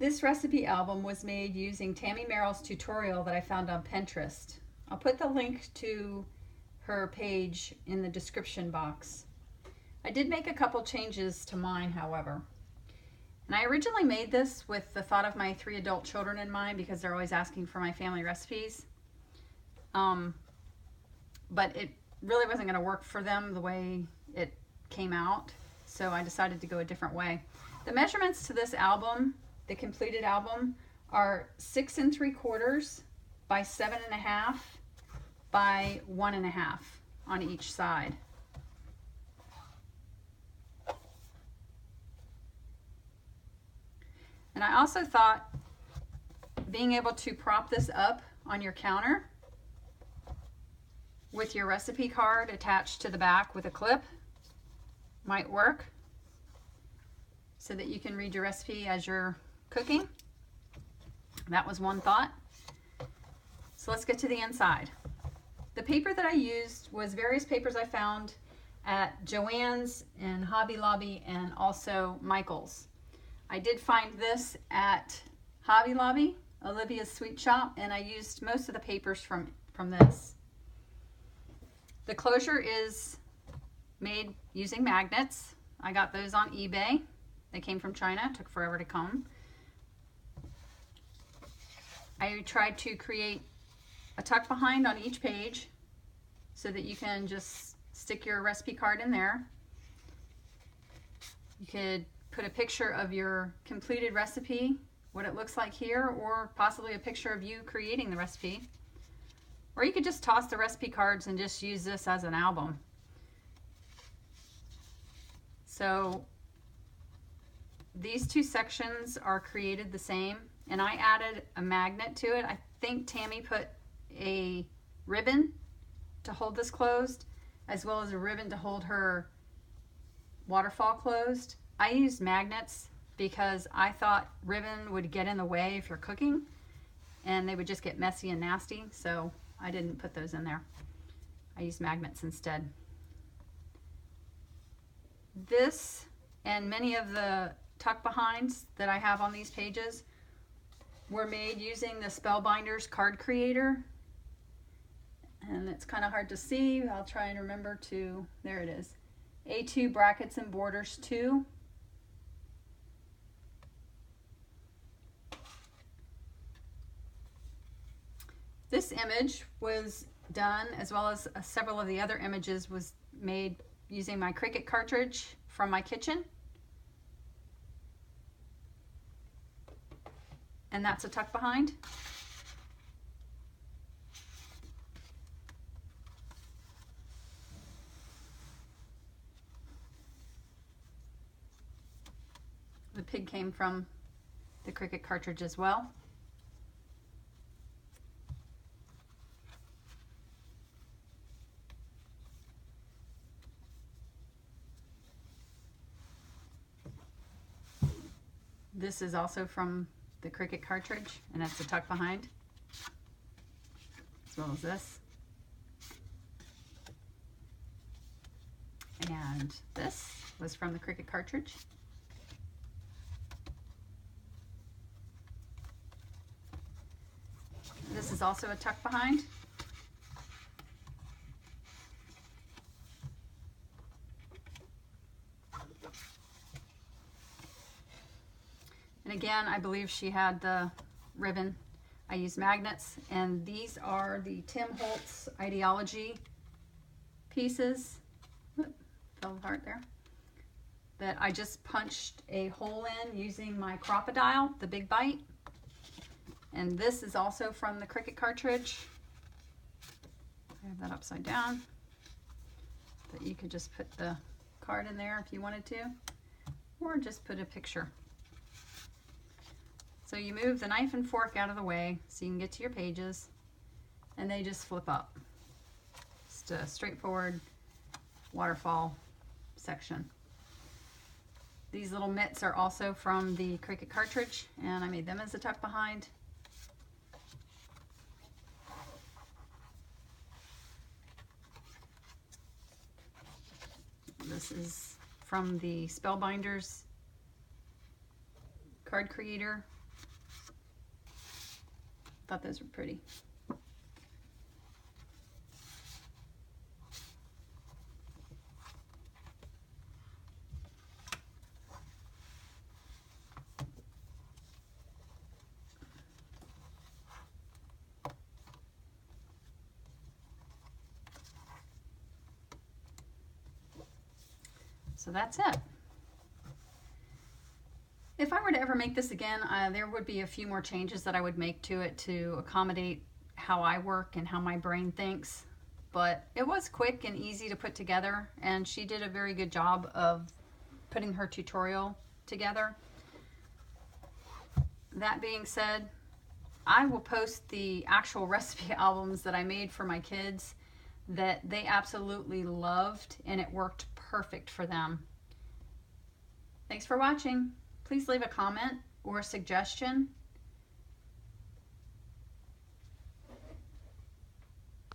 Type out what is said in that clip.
This recipe album was made using Tammy Merrill's tutorial that I found on Pinterest. I'll put the link to her page in the description box. I did make a couple changes to mine, however. And I originally made this with the thought of my 3 adult children in mind because they're always asking for my family recipes. But it really wasn't going to work for them the way it came out, so I decided to go a different way. The measurements to this album, the completed album, are 6 3/4 by 7.5 by 1.5 on each side. And I also thought being able to prop this up on your counter with your recipe card attached to the back with a clip might work, so that you can read your recipe as you're cooking. That was one thought. So let's get to the inside. The paper that I used was various papers I found at Joann's and Hobby Lobby and also Michael's. I did find this at Hobby Lobby, Olivia's Sweet Shop, and I used most of the papers from this. The closure is made using magnets. I got those on eBay. They came from China. It took forever to come. I tried to create a tuck behind on each page so that you can just stick your recipe card in there. You could put a picture of your completed recipe, what it looks like here, or possibly a picture of you creating the recipe. Or you could just toss the recipe cards and just use this as an album. So these two sections are created the same, and I added a magnet to it. I think Tammy put a ribbon to hold this closed, as well as a ribbon to hold her waterfall closed. I used magnets because I thought ribbon would get in the way if you're cooking, and they would just get messy and nasty, so I didn't put those in there. I used magnets instead. This and many of the tuck behinds that I have on these pages were made using the Spellbinders card creator, and it's kind of hard to see. I'll try and remember to, there it is, A2 Brackets and Borders 2. This image was done, as well as several of the other images, was made using my Cricut cartridge from my kitchen. And that's a tuck behind. The pig came from the Cricut cartridge as well. This is also from the Cricut cartridge, and it's a tuck behind, as well as this. And this was from the Cricut cartridge. This is also a tuck behind. And again, I believe she had the ribbon. I used magnets, and these are the Tim Holtz Ideology pieces. Oop, fell apart there. That I just punched a hole in using my Crop-A-Dile, the Big Bite. And this is also from the Cricut cartridge. I have that upside down. But you could just put the card in there if you wanted to, or just put a picture. So you move the knife and fork out of the way so you can get to your pages, and they just flip up. Just a straightforward waterfall section. These little mitts are also from the Cricut cartridge, and I made them as a tuck behind. This is from the Spellbinders card creator Thought those were pretty. So that's it. If I were to ever make this again, there would be a few more changes that I would make to it to accommodate how I work and how my brain thinks. But it was quick and easy to put together, and she did a very good job of putting her tutorial together. That being said, I will post the actual recipe albums that I made for my kids that they absolutely loved, and it worked perfect for them. Thanks for watching. Please leave a comment or a suggestion